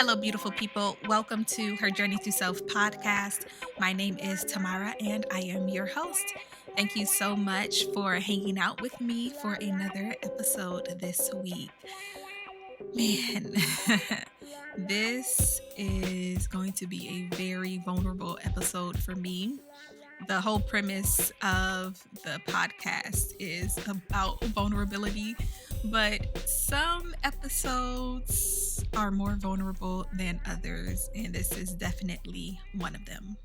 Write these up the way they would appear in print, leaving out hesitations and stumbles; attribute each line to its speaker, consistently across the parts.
Speaker 1: Hello, beautiful people. Welcome to Her Journey to Self podcast. My name is Tamara and I am your host. Thank you so much for hanging out with me for another episode this week. Man, this is going to be a very vulnerable episode for me. The whole premise of the podcast is about vulnerability, but some episodes are more vulnerable than others, and this is definitely one of them.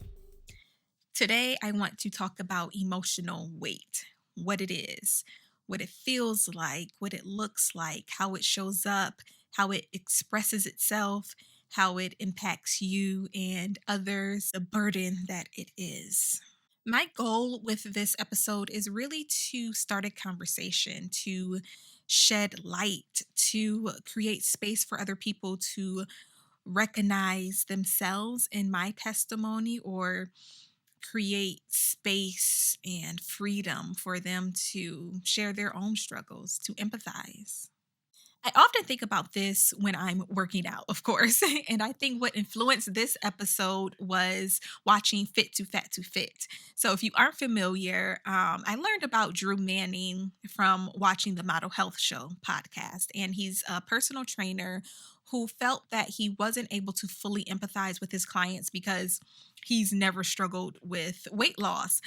Speaker 1: Today, I want to talk about emotional weight, what it is, what it feels like, what it looks like, how it shows up, how it expresses itself, how it impacts you and others, the burden that it is. My goal with this episode is really to start a conversation, to shed light, to create space for other people to recognize themselves in my testimony or create space and freedom for them to share their own struggles, to empathize. I often think about this when I'm working out, of course. And I think what influenced this episode was watching Fit to Fat to Fit. So, if you aren't familiar, I learned about Drew Manning from watching the Model Health Show podcast. And he's a personal trainer who felt that he wasn't able to fully empathize with his clients because he's never struggled with weight loss.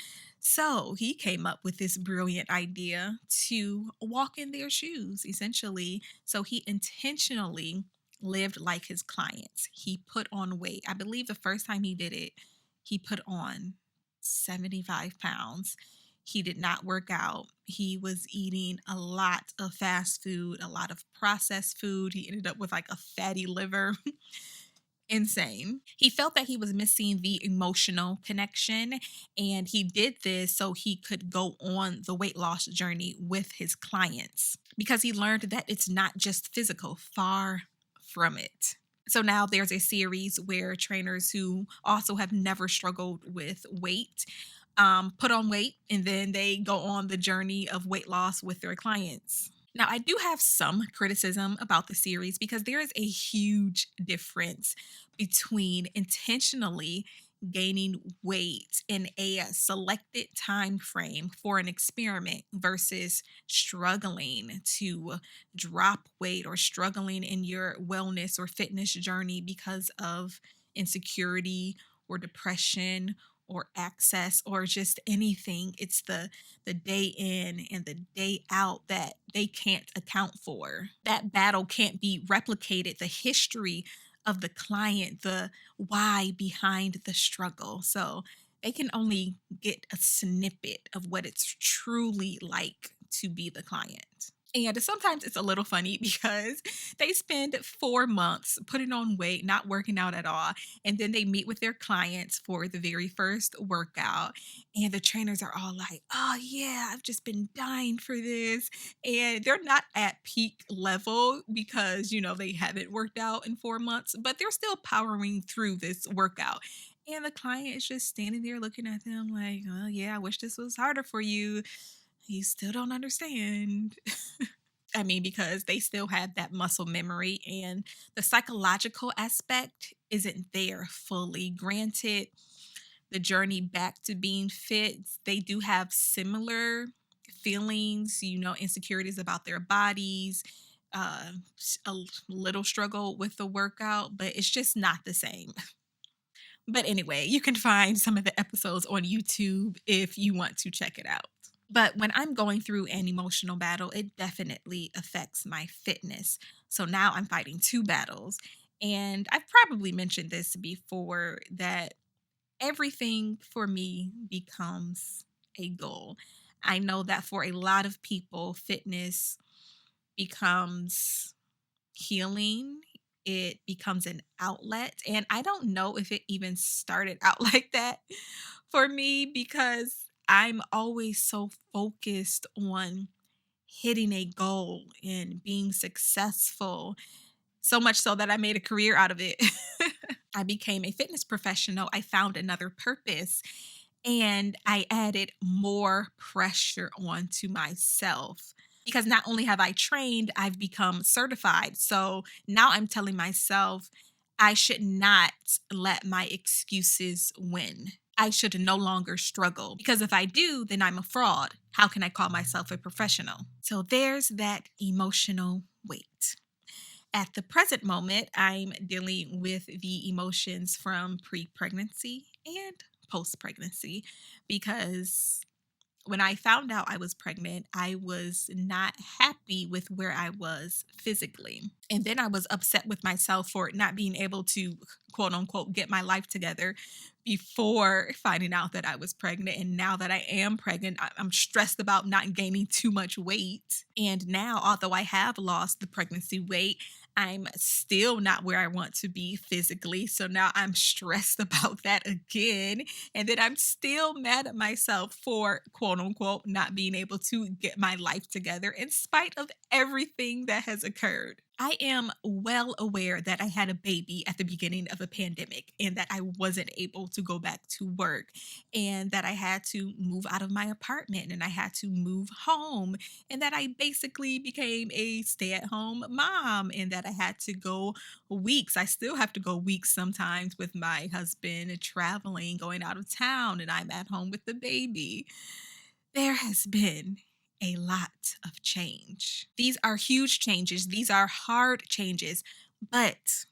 Speaker 1: So he came up with this brilliant idea to walk in their shoes, essentially. So he intentionally lived like his clients. He put on weight. I believe the first time he did it, he put on 75 pounds. He did not work out. He was eating a lot of fast food, a lot of processed food. He ended up with like a fatty liver. Insane. He felt that he was missing the emotional connection, and he did this so he could go on the weight loss journey with his clients because he learned that it's not just physical, far from it. So now there's a series where trainers who also have never struggled with weight put on weight and then they go on the journey of weight loss with their clients. Now, I do have some criticism about the series because there is a huge difference between intentionally gaining weight in a selected time frame for an experiment versus struggling to drop weight or struggling in your wellness or fitness journey because of insecurity or depression or access or just anything. It's the day in and the day out that they can't account for. That battle can't be replicated. The history of the client, the why behind the struggle. So they can only get a snippet of what it's truly like to be the client. And sometimes it's a little funny because they spend 4 months putting on weight, not working out at all. And then they meet with their clients for the very first workout. And the trainers are all like, oh, yeah, I've just been dying for this. And they're not at peak level because, they haven't worked out in 4 months, but they're still powering through this workout. And the client is just standing there looking at them like, oh, yeah, I wish this was harder for you. You still don't understand. I mean, because they still have that muscle memory and the psychological aspect isn't there fully. Granted, the journey back to being fit, they do have similar feelings, insecurities about their bodies, a little struggle with the workout, but it's just not the same. But anyway, you can find some of the episodes on YouTube if you want to check it out. But when I'm going through an emotional battle, it definitely affects my fitness. So now I'm fighting two battles. And I've probably mentioned this before that everything for me becomes a goal. I know that for a lot of people, fitness becomes healing. It becomes an outlet. And I don't know if it even started out like that for me because I'm always so focused on hitting a goal and being successful, so much so that I made a career out of it. I became a fitness professional. I found another purpose and I added more pressure onto myself because not only have I trained, I've become certified. So now I'm telling myself, I should not let my excuses win. I should no longer struggle because if I do, then I'm a fraud. How can I call myself a professional? So there's that emotional weight. At the present moment, I'm dealing with the emotions from pre pregnancy and post pregnancy because when I found out I was pregnant, I was not happy with where I was physically. And then I was upset with myself for not being able to, quote unquote, get my life together before finding out that I was pregnant. And now that I am pregnant, I'm stressed about not gaining too much weight. And now, although I have lost the pregnancy weight, I'm still not where I want to be physically. So now I'm stressed about that again. And then I'm still mad at myself for, quote unquote, not being able to get my life together in spite of everything that has occurred. I am well aware that I had a baby at the beginning of a pandemic and that I wasn't able to go back to work and that I had to move out of my apartment and I had to move home and that I basically became a stay at home mom and that I had to go weeks. I still have to go weeks sometimes with my husband traveling, going out of town, and I'm at home with the baby. There has been a lot of change. These are huge changes, these are hard changes, but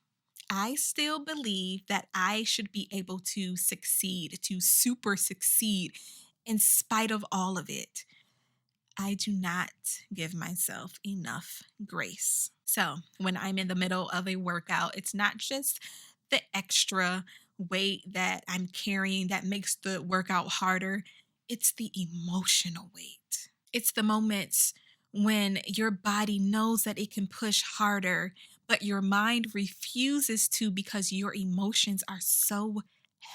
Speaker 1: I still believe that I should be able to succeed, to super succeed in spite of all of it. I do not give myself enough grace. So, when I'm in the middle of a workout, it's not just the extra weight that I'm carrying that makes the workout harder, it's the emotional weight. It's the moments when your body knows that it can push harder, but your mind refuses to because your emotions are so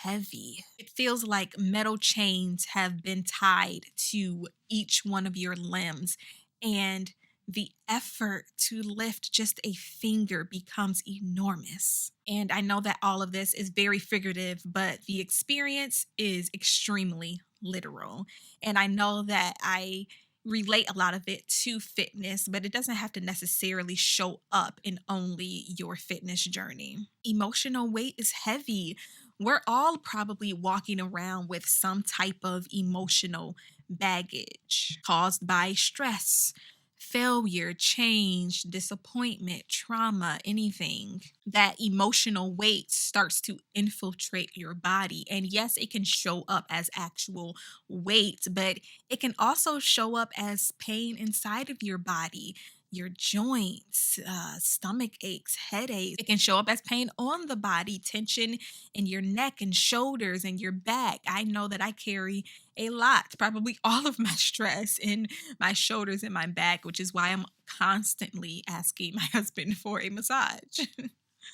Speaker 1: heavy. It feels like metal chains have been tied to each one of your limbs, and the effort to lift just a finger becomes enormous. And I know that all of this is very figurative, but the experience is extremely literal. And I know that I relate a lot of it to fitness, but it doesn't have to necessarily show up in only your fitness journey. Emotional weight is heavy. We're all probably walking around with some type of emotional baggage caused by stress, failure, change, disappointment, trauma, anything. That emotional weight starts to infiltrate your body. And yes, it can show up as actual weight, but it can also show up as pain inside of your body. Your joints, stomach aches, headaches. It can show up as pain on the body, tension in your neck and shoulders and your back. I know that I carry a lot, probably all of my stress in my shoulders and my back, which is why I'm constantly asking my husband for a massage.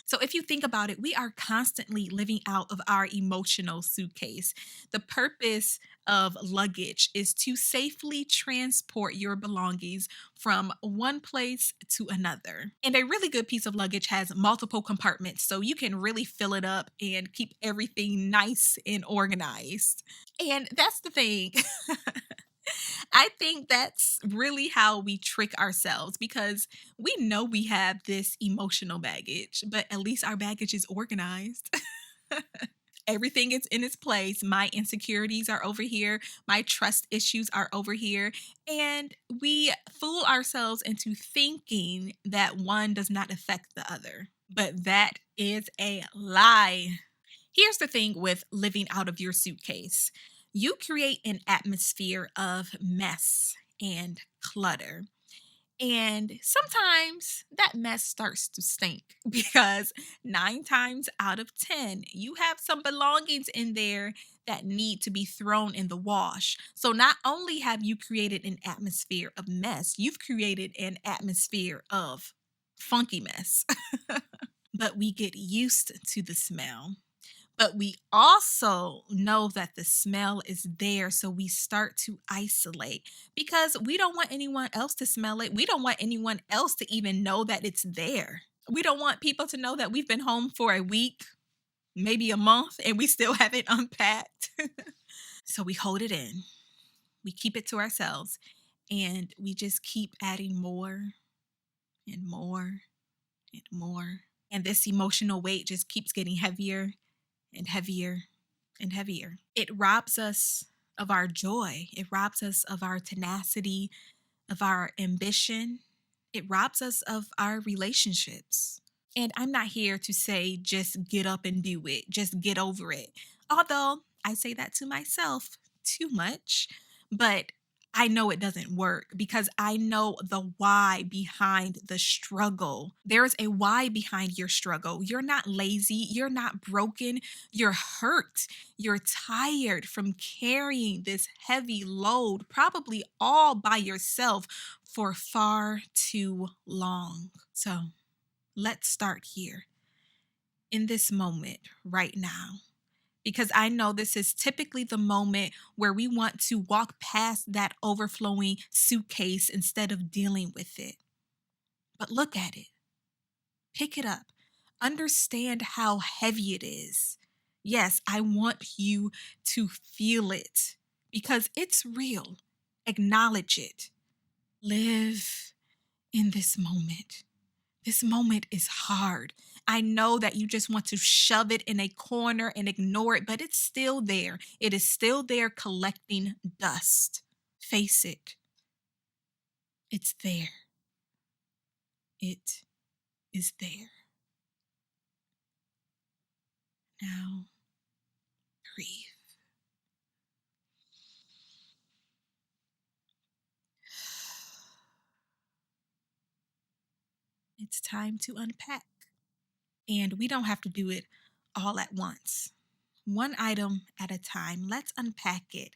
Speaker 1: So, if you think about it, we are constantly living out of our emotional suitcase. The purpose of luggage is to safely transport your belongings from one place to another. And a really good piece of luggage has multiple compartments, so you can really fill it up and keep everything nice and organized. And that's the thing. I think that's really how we trick ourselves because we know we have this emotional baggage, but at least our baggage is organized. Everything is in its place. My insecurities are over here. My trust issues are over here. And we fool ourselves into thinking that one does not affect the other. But that is a lie. Here's the thing with living out of your suitcase, you create an atmosphere of mess and clutter. And sometimes that mess starts to stink because 9 times out of 10, you have some belongings in there that need to be thrown in the wash. So not only have you created an atmosphere of mess, you've created an atmosphere of funky mess. But we get used to the smell. But we also know that the smell is there, so we start to isolate because we don't want anyone else to smell it. We don't want anyone else to even know that it's there. We don't want people to know that we've been home for a week, maybe a month, and we still haven't unpacked. So we hold it in, we keep it to ourselves, and we just keep adding more and more and more. And this emotional weight just keeps getting heavier and heavier and heavier. It robs us of our joy. It robs us of our tenacity, of our ambition. It robs us of our relationships. And I'm not here to say just get up and do it, just get over it. Although I say that to myself too much, but I know it doesn't work because I know the why behind the struggle. There's a why behind your struggle. You're not lazy. You're not broken. You're hurt. You're tired from carrying this heavy load, probably all by yourself for far too long. So, let's start here in this moment right now. Because I know this is typically the moment where we want to walk past that overflowing suitcase instead of dealing with it. But look at it, pick it up, understand how heavy it is. Yes, I want you to feel it because it's real. Acknowledge it. Live in this moment. This moment is hard. I know that you just want to shove it in a corner and ignore it, but it's still there. It is still there collecting dust. Face it. It's there. It is there. Now, breathe. It's time to unpack. And we don't have to do it all at once. One item at a time. Let's unpack it.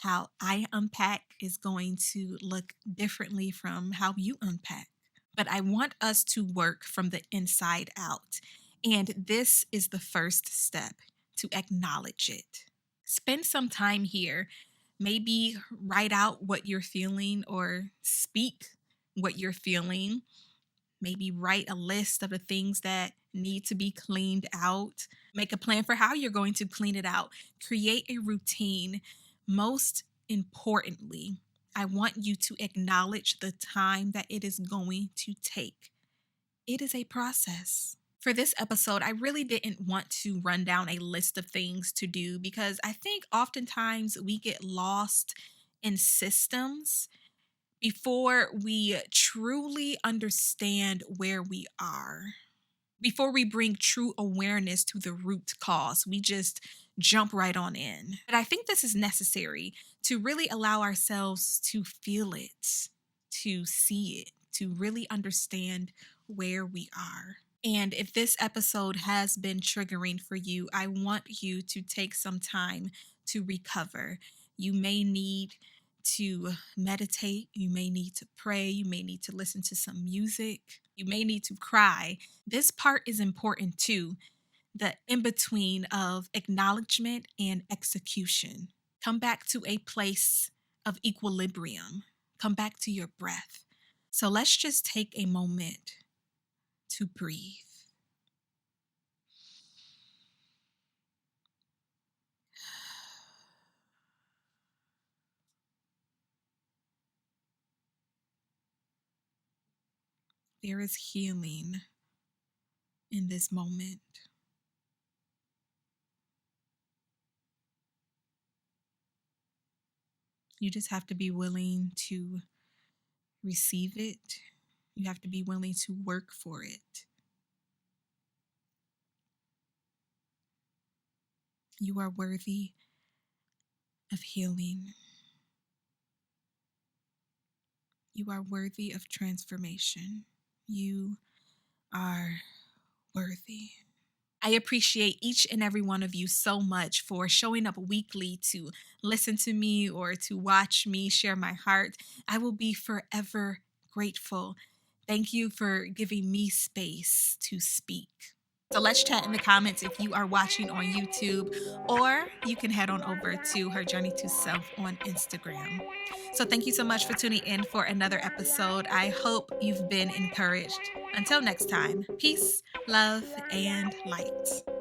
Speaker 1: How I unpack is going to look differently from how you unpack. But I want us to work from the inside out. And this is the first step, to acknowledge it. Spend some time here. Maybe write out what you're feeling or speak what you're feeling. Maybe write a list of the things that need to be cleaned out. Make a plan for how you're going to clean it out. Create a routine. Most importantly, I want you to acknowledge the time that it is going to take. It is a process. For this episode, I really didn't want to run down a list of things to do because I think oftentimes we get lost in systems before we truly understand where we are. Before we bring true awareness to the root cause, we just jump right on in. But I think this is necessary to really allow ourselves to feel it, to see it, to really understand where we are. And if this episode has been triggering for you, I want you to take some time to recover. You may need to meditate, you may need to pray, you may need to listen to some music, you may need to cry. This part is important too, the in between of acknowledgement and execution. Come back to a place of equilibrium, come back to your breath. So let's just take a moment to breathe. There is healing in this moment. You just have to be willing to receive it. You have to be willing to work for it. You are worthy of healing. You are worthy of transformation. You are worthy. I appreciate each and every one of you so much for showing up weekly to listen to me or to watch me share my heart. I will be forever grateful. Thank you for giving me space to speak. So let's chat in the comments if you are watching on YouTube, or you can head on over to Her Journey to Self on Instagram. So thank you so much for tuning in for another episode. I hope you've been encouraged. Until next time, peace, love, and light.